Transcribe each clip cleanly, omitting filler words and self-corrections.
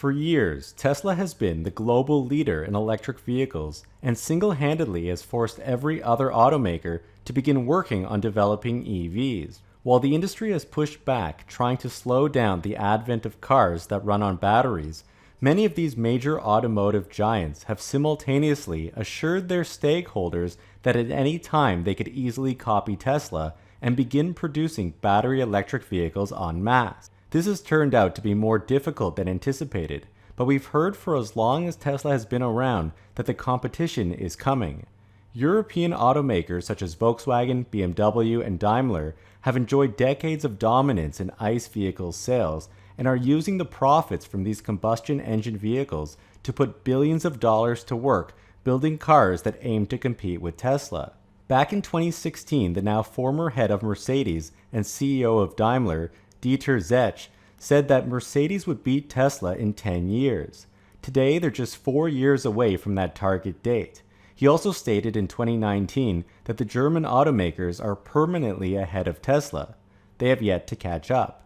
For years, Tesla has been the global leader in electric vehicles and single-handedly has forced every other automaker to begin working on developing EVs. While the industry has pushed back, trying to slow down the advent of cars that run on batteries, many of these major automotive giants have simultaneously assured their stakeholders that at any time they could easily copy Tesla and begin producing battery electric vehicles en masse. This has turned out to be more difficult than anticipated, but we've heard for as long as Tesla has been around that the competition is coming. European automakers such as Volkswagen, BMW, and Daimler have enjoyed decades of dominance in ICE vehicle sales and are using the profits from these combustion engine vehicles to put billions of dollars to work building cars that aim to compete with Tesla. Back in 2016, the now former head of Mercedes and CEO of Daimler, Dieter Zetsche, said that Mercedes would beat Tesla in 10 years. Today, they're just 4 years away from that target date. He also stated in 2019 that the German automakers are permanently ahead of Tesla. They have yet to catch up.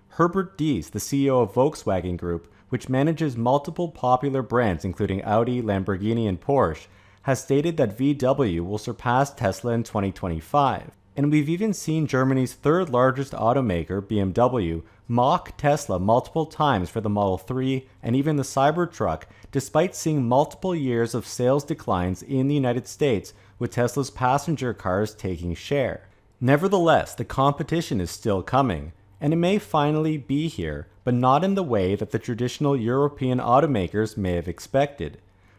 Herbert Diess, the CEO of Volkswagen Group, which manages multiple popular brands including Audi, Lamborghini, and Porsche, has stated that VW will surpass Tesla in 2025. And we've even seen Germany's third largest automaker, BMW, mock Tesla multiple times for the Model 3 and even the Cybertruck, despite seeing multiple years of sales declines in the United States, with Tesla's passenger cars taking share. Nevertheless, the competition is still coming, and it may finally be here, but not in the way that the traditional European automakers may have expected.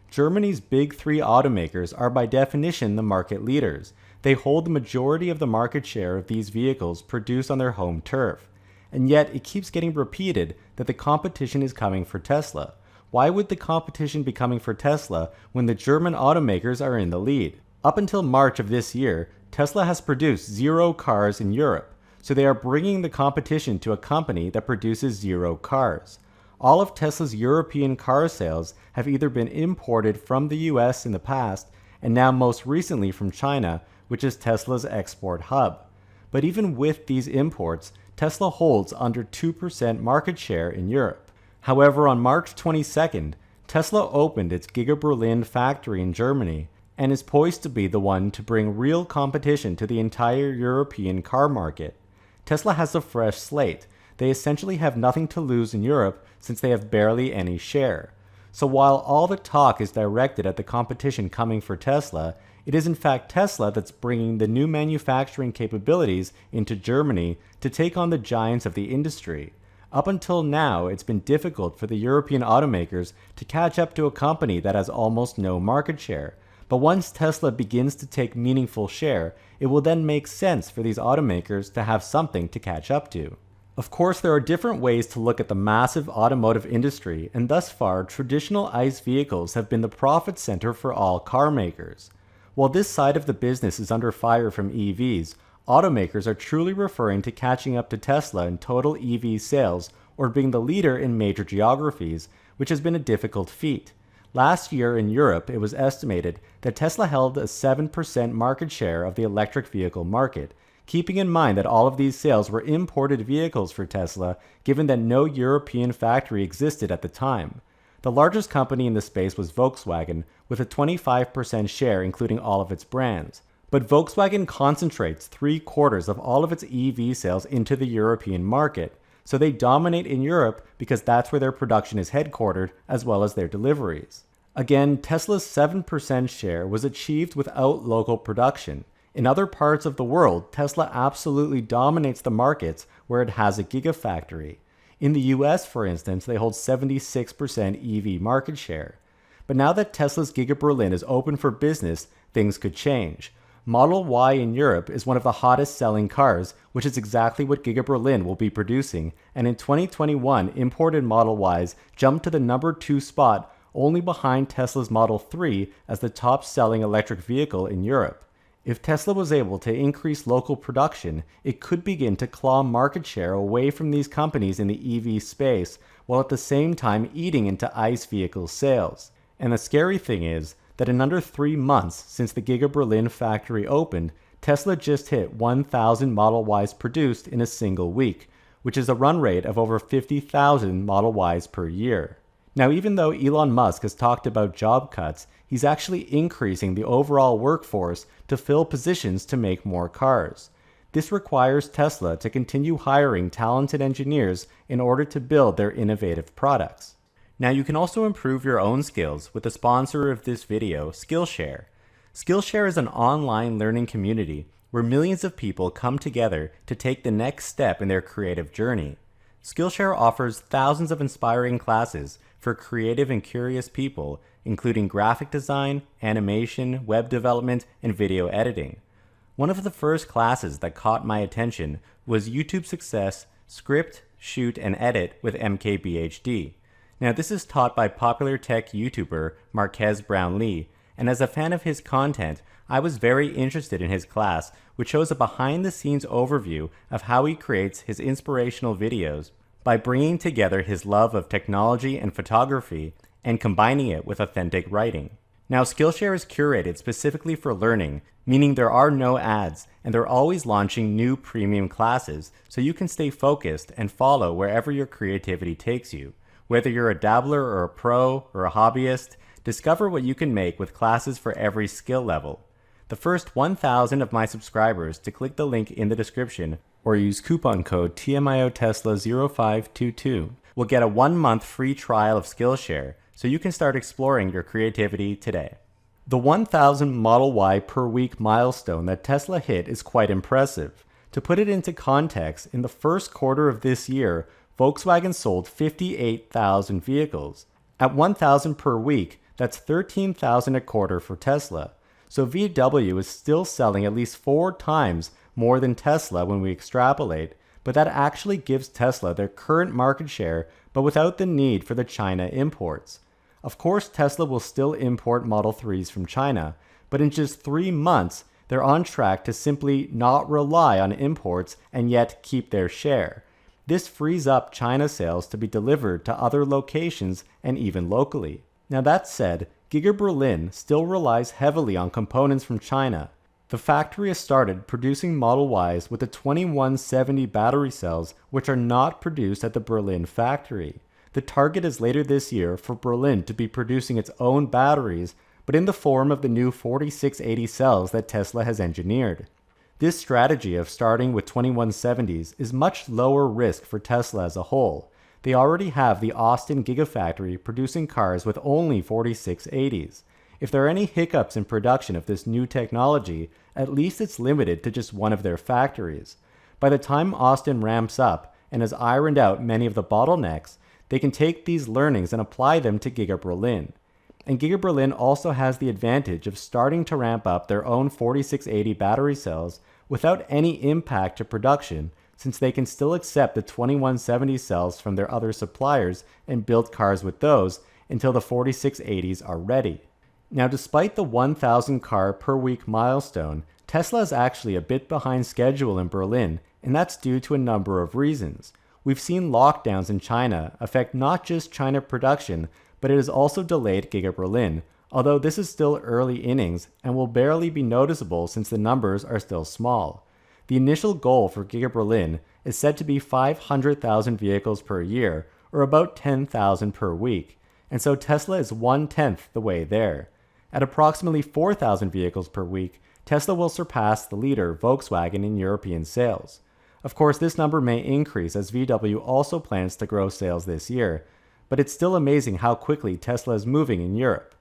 Germany's big three automakers are by definition the market leaders. They hold the majority of the market share of these vehicles produced on their home turf. And yet, it keeps getting repeated that the competition is coming for Tesla. Why would the competition be coming for Tesla when the German automakers are in the lead? Up until March of this year, Tesla has produced 0 cars in Europe, so they are bringing the competition to a company that produces 0 cars. All of Tesla's European car sales have either been imported from the US in the past, and now most recently from China, which is Tesla's export hub. But even with these imports, Tesla holds under 2% market share in Europe. However, on March 22nd, Tesla opened its Giga Berlin factory in Germany and is poised to be the one to bring real competition to the entire European car market. Tesla has a fresh slate. They essentially have nothing to lose in Europe since they have barely any share. So while all the talk is directed at the competition coming for Tesla, it is in fact Tesla that's bringing the new manufacturing capabilities into Germany to take on the giants of the industry. Up until now, it's been difficult for the European automakers to catch up to a company that has almost no market share. But once Tesla begins to take meaningful share, it will then make sense for these automakers to have something to catch up to. Of course, there are different ways to look at the massive automotive industry, and thus far, traditional ICE vehicles have been the profit center for all car makers. While this side of the business is under fire from EVs, automakers are truly referring to catching up to Tesla in total EV sales or being the leader in major geographies, which has been a difficult feat. Last year in Europe, it was estimated that Tesla held a 7% market share of the electric vehicle market, keeping in mind that all of these sales were imported vehicles for Tesla, given that no European factory existed at the time. The largest company in the space was Volkswagen, with a 25% share including all of its brands. But Volkswagen concentrates 3/4 of all of its EV sales into the European market, so they dominate in Europe because that's where their production is headquartered, as well as their deliveries. Again, Tesla's 7% share was achieved without local production. In other parts of the world, Tesla absolutely dominates the markets where it has a gigafactory. In the US, for instance, they hold 76% EV market share. But now that Tesla's Giga Berlin is open for business, things could change. Model Y in Europe is one of the hottest selling cars, which is exactly what Giga Berlin will be producing, and in 2021, imported Model Ys jumped to the number 2 spot, only behind Tesla's Model 3 as the top selling electric vehicle in Europe. If Tesla was able to increase local production, it could begin to claw market share away from these companies in the EV space, while at the same time eating into ICE vehicle sales. And the scary thing is that in under 3 months since the Giga Berlin factory opened, Tesla just hit 1,000 Model Ys produced in a single week, which is a run rate of over 50,000 Model Ys per year. Now, even though Elon Musk has talked about job cuts, he's actually increasing the overall workforce to fill positions to make more cars. This requires Tesla to continue hiring talented engineers in order to build their innovative products. Now, you can also improve your own skills with the sponsor of this video, Skillshare. Skillshare is an online learning community where millions of people come together to take the next step in their creative journey. Skillshare offers thousands of inspiring classes for creative and curious people, including graphic design, animation, web development, and video editing. One of the first classes that caught my attention was YouTube Success, Script, Shoot, and Edit with MKBHD. Now, this is taught by popular tech YouTuber Marques Brownlee, and as a fan of his content, I was very interested in his class, which shows a behind-the-scenes overview of how he creates his inspirational videos by bringing together his love of technology and photography and combining it with authentic writing. Now, Skillshare is curated specifically for learning, meaning there are no ads, and they're always launching new premium classes so you can stay focused and follow wherever your creativity takes you. Whether you're a dabbler or a pro or a hobbyist, discover what you can make with classes for every skill level. The first 1,000 of my subscribers to click the link in the description or use coupon code TMIOTESLA0522 will get a 1-month free trial of Skillshare, so you can start exploring your creativity today. The 1,000 Model Y per week milestone that Tesla hit is quite impressive. To put it into context, in the first quarter of this year, Volkswagen sold 58,000 vehicles. At 1,000 per week, that's 13,000 a quarter for Tesla. So VW is still selling at least 4 times more than Tesla when we extrapolate, but that actually gives Tesla their current market share, but without the need for the China imports. Of course, Tesla will still import Model 3s from China, but in just 3 months, they're on track to simply not rely on imports and yet keep their share. This frees up China sales to be delivered to other locations and even locally. Now that said, Giga Berlin still relies heavily on components from China. The factory has started producing Model Ys with the 2170 battery cells, which are not produced at the Berlin factory. The target is later this year for Berlin to be producing its own batteries, but in the form of the new 4680 cells that Tesla has engineered. This strategy of starting with 2170s is much lower risk for Tesla as a whole. They already have the Austin Gigafactory producing cars with only 4680s. If there are any hiccups in production of this new technology, at least it's limited to just one of their factories. By the time Austin ramps up and has ironed out many of the bottlenecks, they can take these learnings and apply them to Giga Berlin. And Giga Berlin also has the advantage of starting to ramp up their own 4680 battery cells without any impact to production, since they can still accept the 2170 cells from their other suppliers and build cars with those until the 4680s are ready. Now, despite the 1,000 car per week milestone, Tesla is actually a bit behind schedule in Berlin, and that's due to a number of reasons. We've seen lockdowns in China affect not just China production, but it has also delayed Giga Berlin, although this is still early innings and will barely be noticeable since the numbers are still small. The initial goal for Giga Berlin is said to be 500,000 vehicles per year, or about 10,000 per week, and so Tesla is 1/10 the way there. At approximately 4,000 vehicles per week, Tesla will surpass the leader Volkswagen in European sales. Of course, this number may increase as VW also plans to grow sales this year, but it's still amazing how quickly Tesla is moving in Europe.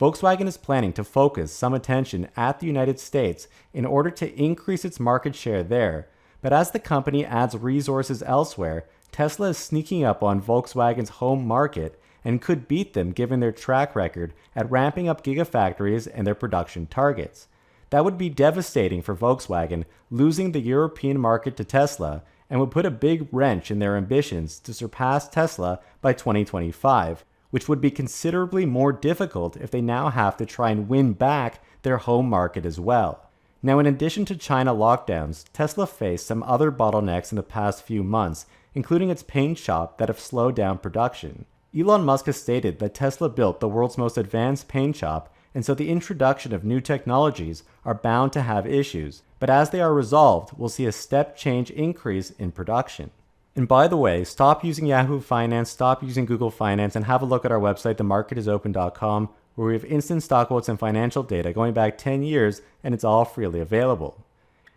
Volkswagen is planning to focus some attention at the United States in order to increase its market share there, but as the company adds resources elsewhere, Tesla is sneaking up on Volkswagen's home market and could beat them given their track record at ramping up gigafactories and their production targets. That would be devastating for Volkswagen, losing the European market to Tesla, and would put a big wrench in their ambitions to surpass Tesla by 2025, which would be considerably more difficult if they now have to try and win back their home market as well. Now, in addition to China lockdowns, Tesla faced some other bottlenecks in the past few months, including its paint shop that have slowed down production. Elon Musk has stated that Tesla built the world's most advanced paint shop, and so the introduction of new technologies are bound to have issues, but as they are resolved, we'll see a step change increase in production. And by the way, stop using Yahoo Finance, stop using Google Finance, and have a look at our website, themarketisopen.com, where we have instant stock quotes and financial data going back 10 years, and it's all freely available.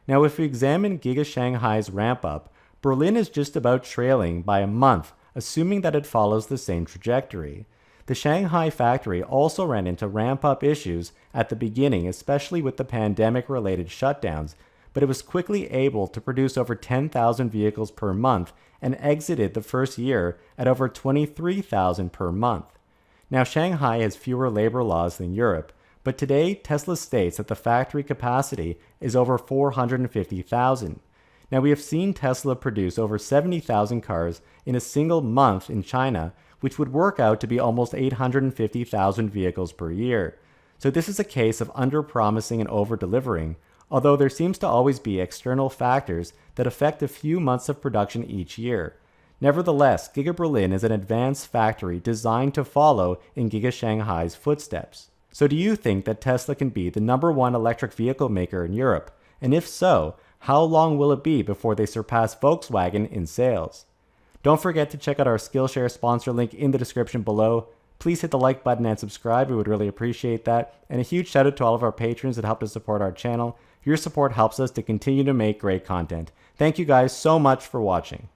Now, if we examine Giga Shanghai's ramp up, Berlin is just about trailing by a month, assuming that it follows the same trajectory. The Shanghai factory also ran into ramp-up issues at the beginning, especially with the pandemic-related shutdowns, but it was quickly able to produce over 10,000 vehicles per month and exited the first year at over 23,000 per month. Now, Shanghai has fewer labor laws than Europe, but today Tesla states that the factory capacity is over 450,000. Now, we have seen Tesla produce over 70,000 cars in a single month in China, which would work out to be almost 850,000 vehicles per year. So this is a case of under-promising and over-delivering, although there seems to always be external factors that affect a few months of production each year. Nevertheless, Giga Berlin is an advanced factory designed to follow in Giga Shanghai's footsteps. So do you think that Tesla can be the #1 electric vehicle maker in Europe? And if so, how long will it be before they surpass Volkswagen in sales? Don't forget to check out our Skillshare sponsor link in the description below. Please hit the like button and subscribe. We would really appreciate that. And a huge shout out to all of our patrons that help to support our channel. Your support helps us to continue to make great content. Thank you guys so much for watching.